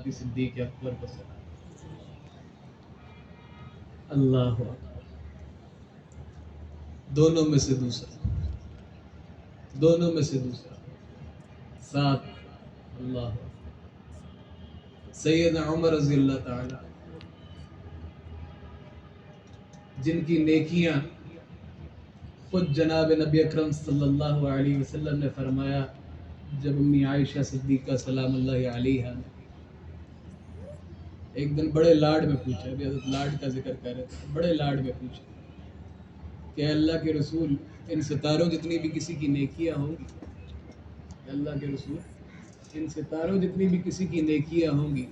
حضرت صدیق اکبر کو سلام۔ اللہ اکبر، دونوں میں سے دوسرا، دونوں میں سے دوسرا ساتھ۔ اللہ اکبر، سیدنا عمر رضی اللہ تعالی جن کی نیکیاں خود جناب نبی اکرم صلی اللہ علیہ وسلم نے فرمایا، جب امی عائشہ صدیقہ سلام اللہ علیہا نے ایک دن بڑے لاڈ میں پوچھا، ابھی حضرت لاڈ کا ذکر کر رہے تھے، بڑے لاڈ میں پوچھا کہ اللہ کے رسول ان ستاروں جتنی بھی کسی کی نیکیاں ہوں گی، اللہ کے رسول ان ستاروں جتنی بھی کسی کی نیکیاں ہوں گی،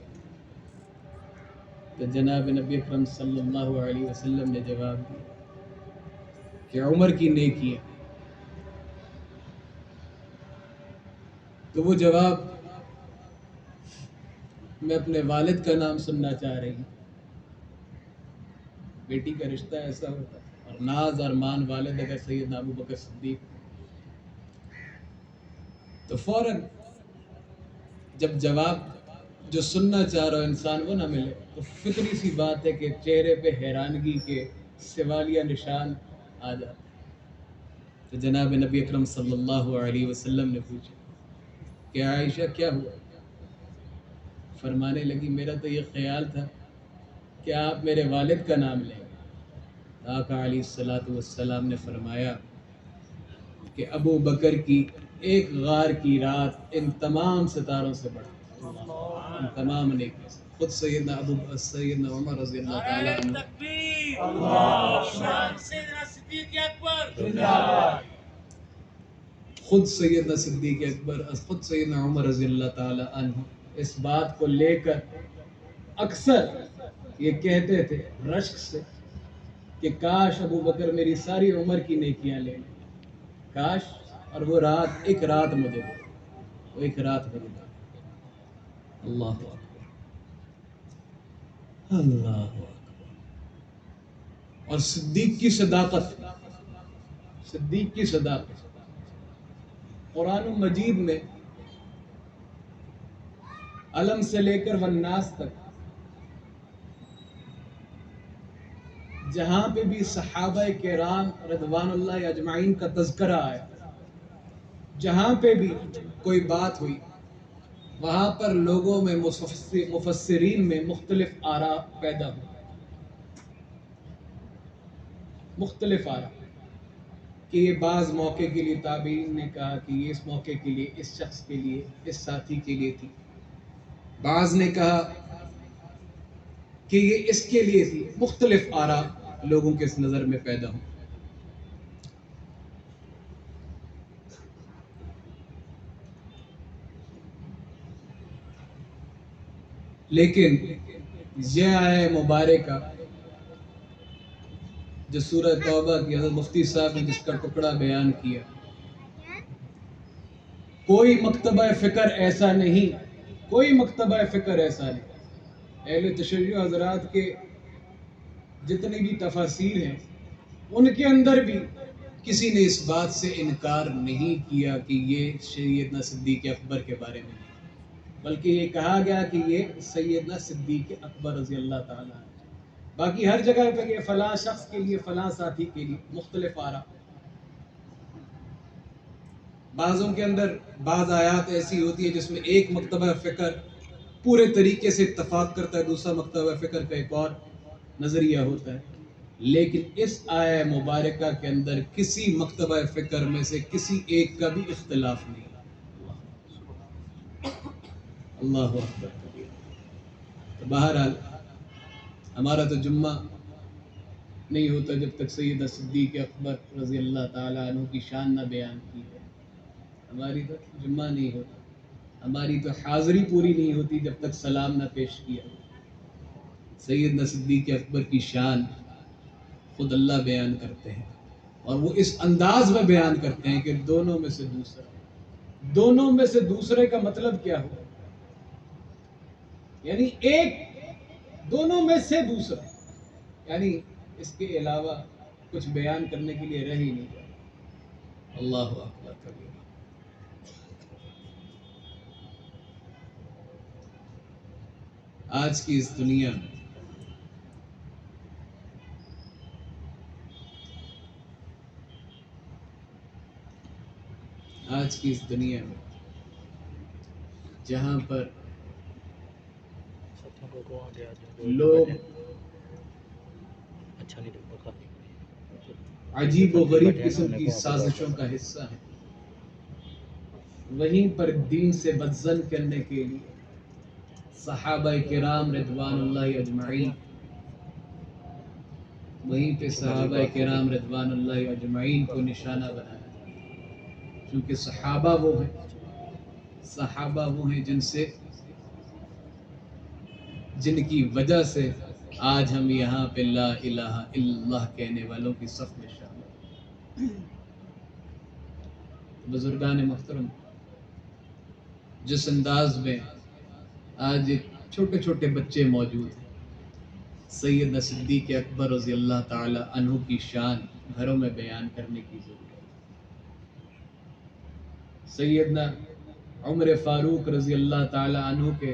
تو جناب نبی اکرم صلی اللہ علیہ وسلم نے جواب دیا کہ عمر کی نیکیاں۔ تو وہ جواب میں اپنے والد کا نام سننا چاہ رہی ہوں۔ بیٹی کا رشتہ ایسا ہوتا ہے، اور ناز اور مان والد اگر سیدنا ابو بکر صدیق، تو فوراً جب جواب جو سننا چاہ رہا ہو انسان وہ نہ ملے تو فطری سی بات ہے کہ چہرے پہ حیرانگی کے سوالیہ نشان آ جاتے ہیں۔ تو جناب نبی اکرم صلی اللہ علیہ وسلم نے پوچھا کہ عائشہ کیا ہوا؟ فرمانے لگی میرا تو یہ خیال تھا کہ آپ میرے والد کا نام لیں گے۔ آقا علیہ الصلاۃ والسلام نے فرمایا کہ ابو بکر کی ایک غار کی رات ان تمام ستاروں سے بڑھ، ان تمام نیکیوں سے۔ خود سیدنا عمر رضی اللہ تعالیٰ عنہ، خود سیدنا صدیق اکبر، خود سیدنا عمر رضی اللہ تعالیٰ عنہ اس بات کو لے کر اکثر یہ کہتے تھے رشک سے کہ کاش ابو بکر میری ساری عمر کی نیکیاں لے لیں، کاش، اور وہ رات ایک رات مجھے دے، وہ ایک رات مجھے دے۔ اللہ اکبر، اللہ اکبر۔ اور صدیق کی صداقت، صدیق کی صداقت قرآن مجید میں علم سے لے کر والناس تک جہاں پہ بھی صحابہ کرام رضوان اللہ اجمعین کا تذکرہ آیا، جہاں پہ بھی کوئی بات ہوئی، وہاں پر لوگوں میں مفسرین میں مختلف آراء پیدا ہوئی، مختلف آراء کہ یہ بعض موقع کے لیے تابعین نے کہا کہ یہ اس موقع کے لیے، اس شخص کے لیے، اس ساتھی کے لیے تھی، بعض نے کہا کہ یہ اس کے لیے تھی۔ مختلف آراء لوگوں کے اس نظر میں پیدا ہوں۔ لیکن یہ آئے مبارکہ جو سورہ توبہ کی حضرت مفتی صاحب نے جس کا ٹکڑا بیان کیا، کوئی مکتبہ فکر ایسا نہیں، کوئی مکتبہ فکر ایسا نہیں، اہل تشیع حضرات کے جتنی بھی تفاسیر ہیں ان کے اندر بھی کسی نے اس بات سے انکار نہیں کیا کہ یہ سیدنا صدیق اکبر کے بارے میں نہیں، بلکہ یہ کہا گیا کہ یہ سیدنا صدیق اکبر رضی اللہ تعالیٰ عنہ۔ باقی ہر جگہ پہ یہ فلاں شخص کے لیے، فلاں ساتھی کے لیے مختلف آراء۔ بعضوں کے اندر بعض آیات ایسی ہوتی ہے جس میں ایک مکتبہ فکر پورے طریقے سے اتفاق کرتا ہے، دوسرا مکتبہ فکر کا ایک اور نظریہ ہوتا ہے، لیکن اس آیہ مبارکہ کے اندر کسی مکتبہ فکر میں سے کسی ایک کا بھی اختلاف نہیں۔ اللہ اکبر کبیر۔ تو بہرحال ہمارا تو جمعہ نہیں ہوتا جب تک سیدنا صدیق اکبر رضی اللہ تعالیٰ عنہ کی شان نہ بیان کی ہے، ہماری تو جمعہ نہیں ہوتا، ہماری تو حاضری پوری نہیں ہوتی جب تک سلام نہ پیش کیا۔ سیدنا صدیق اکبر کی شان خود اللہ بیان کرتے ہیں، اور وہ اس انداز میں بیان کرتے ہیں کہ دونوں میں سے دوسرا، دونوں میں سے دوسرے کا مطلب کیا ہوا؟ یعنی ایک، دونوں میں سے دوسرا، یعنی اس کے علاوہ کچھ بیان کرنے کے لیے رہ ہی نہیں جاتا۔ اللہ اکبر کبیر۔ آج کی اس دنیا میں جہاں پر لوگ عجیب و غریب قسم کی سازشوں کا حصہ ہیں، وہیں پر دین سے بدزن کرنے کے لیے صحابہ کرام رضوان اللہ اجمعین کو نشانہ بنایا، کیونکہ صحابہ وہ ہیں جن کی وجہ سے آج ہم یہاں پہ لا الہ الا اللہ کہنے والوں کی صف میں شامل ہیں۔ بزرگان محترم، جس انداز میں آج چھوٹے چھوٹے بچے موجود ہیں، سیدنا صدیق اکبر رضی اللہ تعالی عنہ کی شان گھروں میں بیان کرنے کی ضرورت ہے۔ سیدنا عمر فاروق رضی اللہ تعالی عنہ کے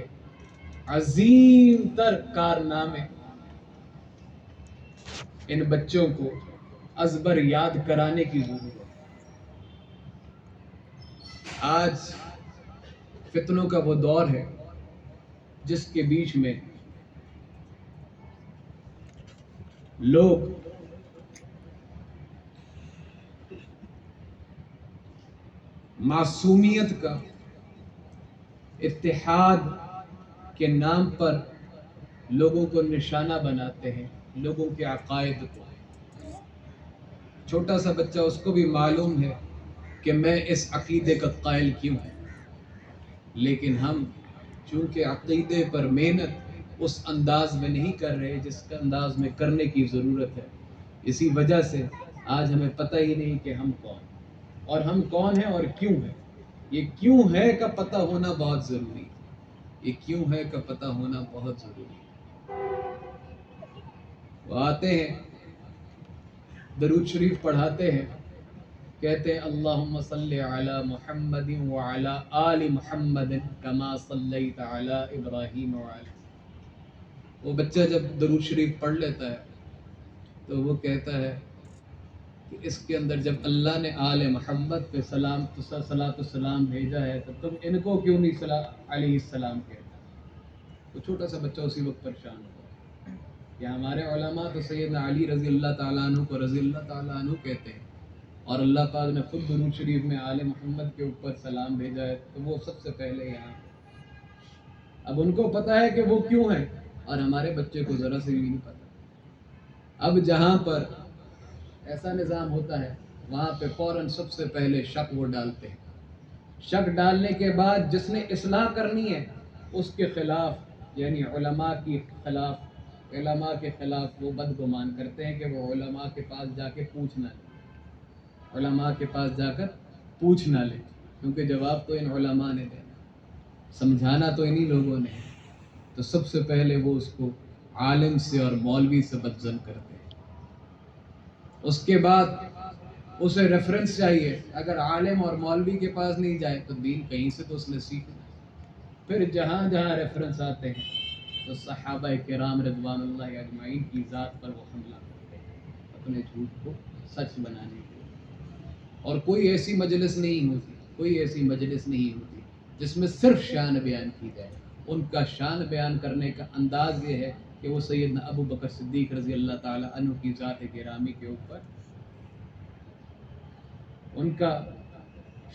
عظیم تر کارنامے ان بچوں کو ازبر یاد کرانے کی ضرورت ہے۔ آج فتنوں کا وہ دور ہے جس کے بیچ میں لوگ معصومیت کا اتحاد کے نام پر لوگوں کو نشانہ بناتے ہیں، لوگوں کے عقائد کو۔ چھوٹا سا بچہ، اس کو بھی معلوم ہے کہ میں اس عقیدے کا قائل کیوں ہوں، لیکن ہم چونکہ عقیدے پر محنت اس انداز میں نہیں کر رہے جس کا انداز میں کرنے کی ضرورت ہے، اسی وجہ سے آج ہمیں پتہ ہی نہیں کہ ہم کون ہیں، اور ہم کون ہیں اور کیوں ہیں۔ یہ کیوں ہے کا پتہ ہونا بہت ضروری ہے، یہ کیوں ہے کا پتہ ہونا بہت ضروری ہے۔ وہ آتے ہیں، درود شریف پڑھاتے ہیں، کہتے ہیں اللہم صلی علی محمد وعلی آل محمد کما صلیت علی ابراہیم وعلی۔ وہ بچہ جب درود شریف پڑھ لیتا ہے تو وہ کہتا ہے کہ اس کے اندر جب اللہ نے آل محمد پہ صلاۃ السلام بھیجا ہے تو تم ان کو کیوں نہیں علیہ السلام کہتا؟ تو چھوٹا سا بچہ اسی وقت پریشان ہوتا ہے کہ ہمارے علماء تو سیدنا علی رضی اللہ تعالیٰ عنہ کو رضی اللہ تعالیٰ عنہ کہتے ہیں، اور اللہ پاک نے خود درود شریف میں آل محمد کے اوپر سلام بھیجا ہے تو وہ سب سے پہلے یہاں۔ اب ان کو پتہ ہے کہ وہ کیوں ہیں، اور ہمارے بچے کو ذرا سے بھی نہیں پتہ۔ اب جہاں پر ایسا نظام ہوتا ہے وہاں پہ فوراً سب سے پہلے شک وہ ڈالتے ہیں، شک ڈالنے کے بعد جس نے اصلاح کرنی ہے اس کے خلاف، یعنی علماء کے خلاف وہ بدگمان کرتے ہیں کہ وہ علماء کے پاس جا کے پوچھنا لیں، علماء کے پاس جا کر پوچھنا لیں، کیونکہ جواب تو ان علماء نے دینا، سمجھانا تو انہی لوگوں نے ہے۔ تو سب سے پہلے وہ اس کو عالم سے اور مولوی سے بدظن کرتے ہیں، اس کے بعد اسے ریفرنس چاہیے، اگر عالم اور مولوی کے پاس نہیں جائے تو دین کہیں سے تو اس نے سیکھنا ہے۔ پھر جہاں جہاں ریفرنس آتے ہیں تو صحابہ کرام رضوان اللہ اجمعین کی ذات پر وہ حملہ کرتے ہیں اپنے جھوٹ کو سچ بنانے کے لیے۔ اور کوئی ایسی مجلس نہیں ہوتی جس میں صرف شان بیان کی جائے۔ ان کا شان بیان کرنے کا انداز یہ ہے کہ وہ سیدنا ابو بکر صدیق رضی اللہ تعالی عنہ کی ذات گرامی کے اوپر ان کا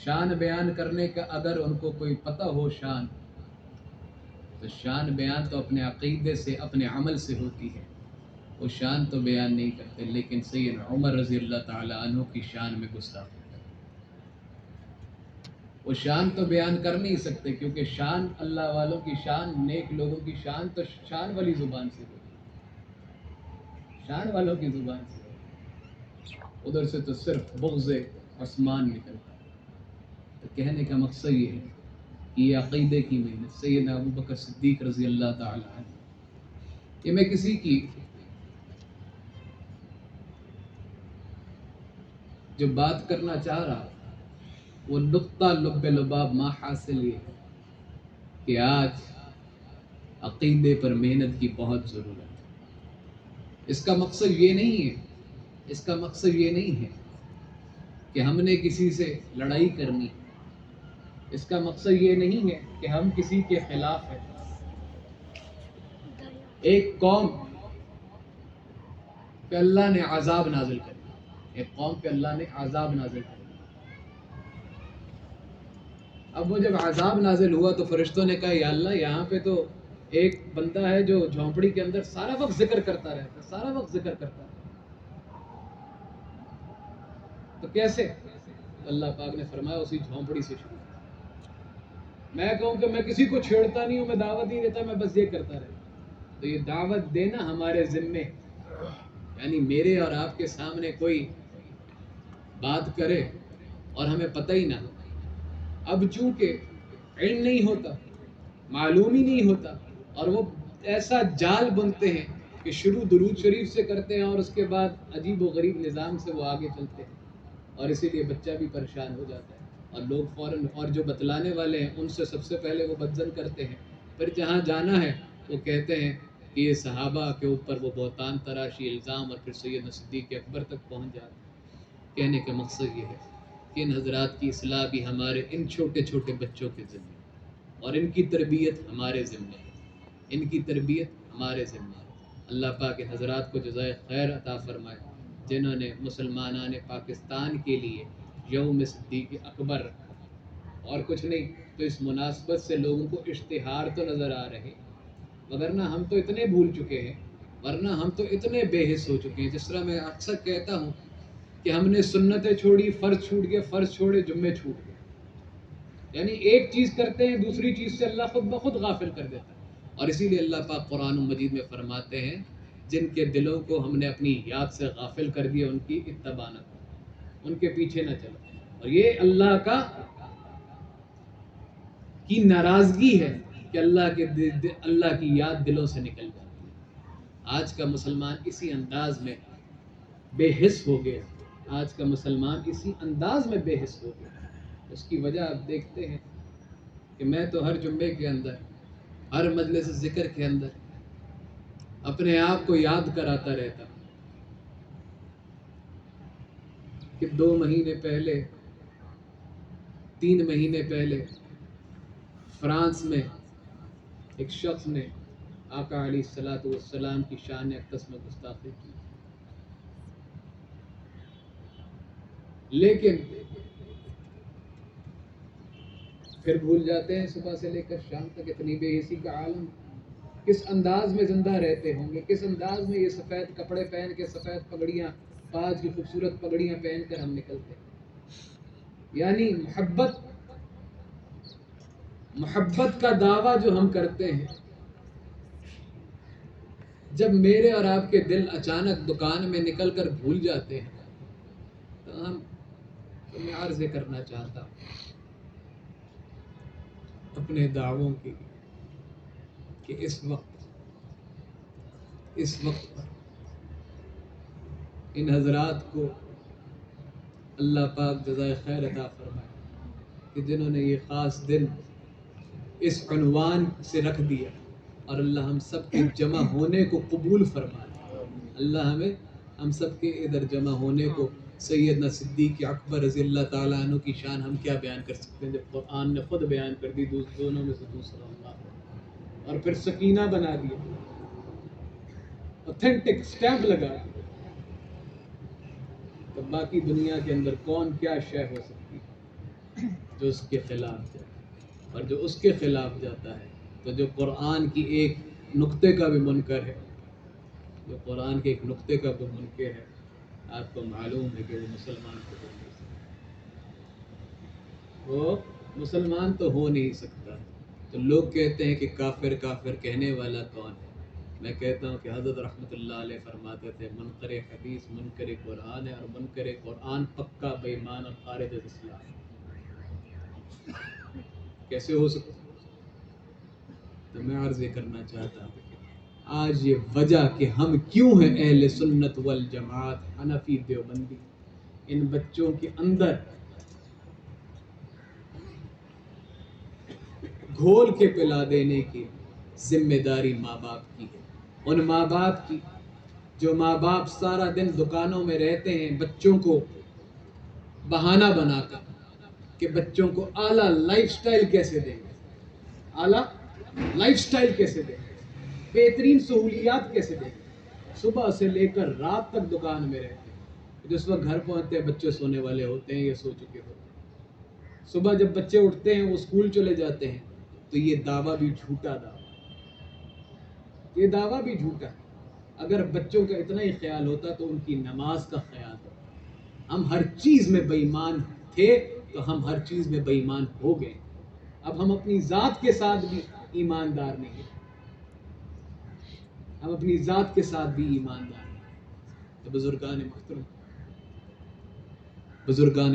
شان بیان کرنے کا، اگر ان کو کوئی پتہ ہو شان، تو شان بیان تو اپنے عقیدے سے، اپنے عمل سے ہوتی ہے، وہ شان تو بیان نہیں کرتے، لیکن سیدنا عمر رضی اللہ تعالی عنہ کی شان میں گستاخی کرتے، وہ شان تو بیان کر نہیں سکتے، کیونکہ شان اللہ والوں کی شان، نیک لوگوں کی شان تو شان والی زبان سے ہوتی ہے، شان والوں کی زبان سے ہوتی ہے، ادھر سے تو صرف بغض عثمان نکلتا ہے۔ تو کہنے کا مقصد یہ ہے کہ یہ عقیدے کی محنت سیدنا ابو بکر صدیق رضی اللہ تعالی عنہ، یہ میں کسی کی جو بات کرنا چاہ رہا وہ نقطہ لب لباب ما حاصل یہ ہے کہ آج عقیدے پر محنت کی بہت ضرورت ہے۔ اس کا مقصد یہ نہیں ہے کہ ہم نے کسی سے لڑائی کرنی، اس کا مقصد یہ نہیں ہے کہ ہم کسی کے خلاف ہیں۔ ایک قوم پہ اللہ نے عذاب نازل کر دیا، اب وہ جب عذاب نازل ہوا تو فرشتوں نے کہا یا اللہ، یہاں پہ تو ایک بندہ ہے جو جھونپڑی کے اندر سارا وقت ذکر کرتا رہتا، تو کیسے؟ اللہ پاک نے فرمایا اسی جھونپڑی سے شروع۔ میں کہوں کہ میں کسی کو چھیڑتا نہیں ہوں، میں دعوت نہیں دیتا، میں بس یہ کرتا رہتا، تو یہ دعوت دینا ہمارے ذمے، یعنی میرے اور آپ کے سامنے کوئی بات کرے اور ہمیں پتہ ہی نہ ہو۔ اب چونکہ علم نہیں ہوتا، معلوم ہی نہیں ہوتا، اور وہ ایسا جال بنتے ہیں کہ شروع درود شریف سے کرتے ہیں اور اس کے بعد عجیب و غریب نظام سے وہ آگے چلتے ہیں، اور اسی لیے بچہ بھی پریشان ہو جاتا ہے، اور لوگ فوراً، اور جو بتلانے والے ہیں ان سے سب سے پہلے وہ بدزن کرتے ہیں، پھر جہاں جانا ہے وہ کہتے ہیں کہ یہ صحابہ کے اوپر وہ بہتان تراشی الزام، اور پھر سیدنا صدیق اکبر تک پہنچ جاتے ہیں۔ کہنے کا مقصد یہ ہے کہ ان حضرات کی اصلاح بھی ہمارے ان چھوٹے چھوٹے بچوں کے ذمہ، اور ان کی تربیت ہمارے ذمہ ہے۔ اللہ پاک ان حضرات کو جزائے خیر عطا فرمائے جنہوں نے مسلمانان پاکستان کے لیے یوم صدیق اکبر رکھا، اور کچھ نہیں تو اس مناسبت سے لوگوں کو اشتہار تو نظر آ رہے، وگرنہ ہم تو اتنے بھول چکے ہیں، ورنہ ہم تو اتنے بے حس ہو چکے ہیں۔ جس طرح میں اکثر کہتا ہوں کہ ہم نے سنتیں چھوڑی، فرض چھوٹ گئے، فرض چھوڑے جمعے چھوٹ گئے، یعنی ایک چیز کرتے ہیں دوسری چیز سے اللہ خود بخود غافل کر دیتا ہے۔ اور اسی لیے اللہ پاک قرآن مجید میں فرماتے ہیں جن کے دلوں کو ہم نے اپنی یاد سے غافل کر دیا ان کی اتباع نہ کرو، ان کے پیچھے نہ چلو، اور یہ اللہ کی ناراضگی ہے کہ اللہ کی یاد دلوں سے نکل جاتی ہے۔ آج کا مسلمان اسی انداز میں بے حس ہو گیا، اس کی وجہ آپ دیکھتے ہیں کہ میں تو ہر جمعے کے اندر، ہر مجلس ذکر کے اندر اپنے آپ کو یاد کراتا رہتا ہوں کہ 2 مہینے پہلے، 3 مہینے پہلے فرانس میں ایک شخص نے آقا علیہ الصلوۃ والسلام کی شان اقدس میں گستاخی کی، لیکن پھر بھول جاتے ہیں صبح سے لے کر شام تک اتنی بے حسی کا عالم کس انداز میں زندہ رہتے ہوں گے، کس انداز میں یہ سفید کپڑے پہن کے، سفید پگڑیاں، تاج کی خوبصورت پگڑیاں پہن کر ہم نکلتے ہیں۔ یعنی محبت کا دعویٰ جو ہم کرتے ہیں، جب میرے اور آپ کے دل اچانک دکان میں نکل کر بھول جاتے ہیں تو میں عرض کرنا چاہتا ہوں اپنے دعووں کی کہ اس وقت پر ان حضرات کو اللہ پاک جزائے خیر عطا فرمائے کہ جنہوں نے یہ خاص دن اس عنوان سے رکھ دیا، اور اللہ ہم سب کے جمع ہونے کو قبول فرمائے۔ اللہ ہم سب کے ادھر جمع ہونے کو، سیدنا صدیق اکبر رضی اللہ تعالیٰ عنہ کی شان ہم کیا بیان کر سکتے ہیں جب قرآن نے خود بیان کر دی، دونوں میں سے دوسرا اللہ، اور پھر سکینہ بنا دیا، اوتھینٹک سٹیمپ لگا دیا، تو باقی دنیا کے اندر کون کیا شے ہو سکتی ہے جو اس کے خلاف جائے، اور جو اس کے خلاف جاتا ہے تو جو قرآن کی ایک نقطے کا بھی منکر ہے، آپ کو معلوم ہے کہ وہ مسلمان تو ہو نہیں سکتا۔ تو لوگ کہتے ہیں کہ کافر کہنے والا کون ہے؟ میں کہتا ہوں کہ حضرت رحمۃ اللہ علیہ فرماتے تھے منکر حدیث منکر قرآن ہے، اور منکر قرآن پکا بے ایمان اور خارج از اسلام۔ کیسے ہو سکتا؟ تو میں عرض کرنا چاہتا ہوں آج یہ وجہ کہ ہم کیوں ہیں اہل سنت والجماعت حنفی دیوبندی، ان بچوں کے اندر گھول کے پلا دینے کی ذمہ داری ماں باپ کی ہے، ان ماں باپ کی جو ماں باپ سارا دن دکانوں میں رہتے ہیں بچوں کو بہانہ بنا کر کہ بچوں کو اعلیٰ لائف سٹائل کیسے دیں گے، اعلیٰ لائف سٹائل کیسے دیں گے، بہترین سہولیات کیسے دیں گے، صبح سے لے کر رات تک دکان میں رہتے ہیں، جس وقت گھر پہنچتے ہیں بچے سونے والے ہوتے ہیں یا سو چکے ہوتے ہیں، صبح جب بچے اٹھتے ہیں وہ اسکول چلے جاتے ہیں، تو یہ دعویٰ بھی جھوٹا دعویٰ، یہ دعویٰ بھی جھوٹا ہے۔ اگر بچوں کا اتنا ہی خیال ہوتا تو ان کی نماز کا خیال ہوتا۔ ہم ہر چیز میں بے ایمان تھے تو ہم ہر چیز میں بے ایمان ہو گئے، اب ہم اپنی ذات کے ساتھ بھی ایماندار نہیں ہیں، ہم اپنی ذات کے ساتھ بھی ایماندار ہیں۔ تو بزرگان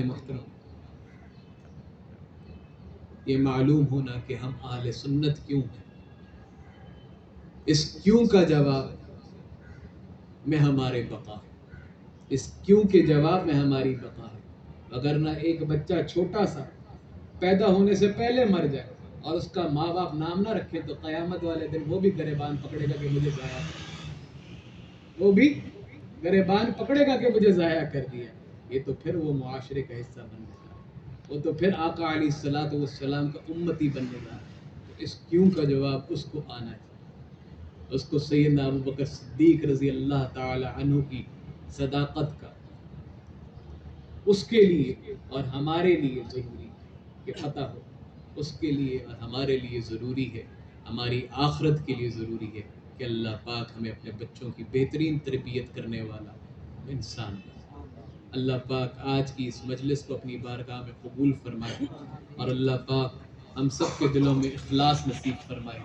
محترم یہ معلوم ہونا کہ ہم اہل سنت کیوں ہیں، اس کیوں کا جواب میں ہمارے بقا ہے، اس کیوں کے جواب میں ہماری بقا ہے، وگرنہ ایک بچہ چھوٹا سا پیدا ہونے سے پہلے مر جائے اور اس کا ماں باپ نام نہ رکھے تو قیامت والے دن وہ بھی گریبان پکڑے گا کہ مجھے ضائع کر دیا، وہ بھی گریبان پکڑے گا کہ مجھے ضائع کر دیا، یہ تو پھر وہ معاشرے کا حصہ بننے گا، وہ تو پھر آقا علیہ الصلوۃ والسلام کا امتی بننے گا۔ اس کیوں کا جواب اس کو آنا ہے، اس کو سیدنا ابوبکر صدیق رضی اللہ تعالی عنہ کی صداقت کا اس کے لیے اور ہمارے لیے ضروری کہ پتہ ہو، اس کے لیے اور ہمارے لیے ضروری ہے، ہماری آخرت کے لیے ضروری ہے کہ اللہ پاک ہمیں اپنے بچوں کی بہترین تربیت کرنے والا انسان بنائے۔ اللہ پاک آج کی اس مجلس کو اپنی بارگاہ میں قبول فرمائے اور اللہ پاک ہم سب کے دلوں میں اخلاص نصیب فرمائے۔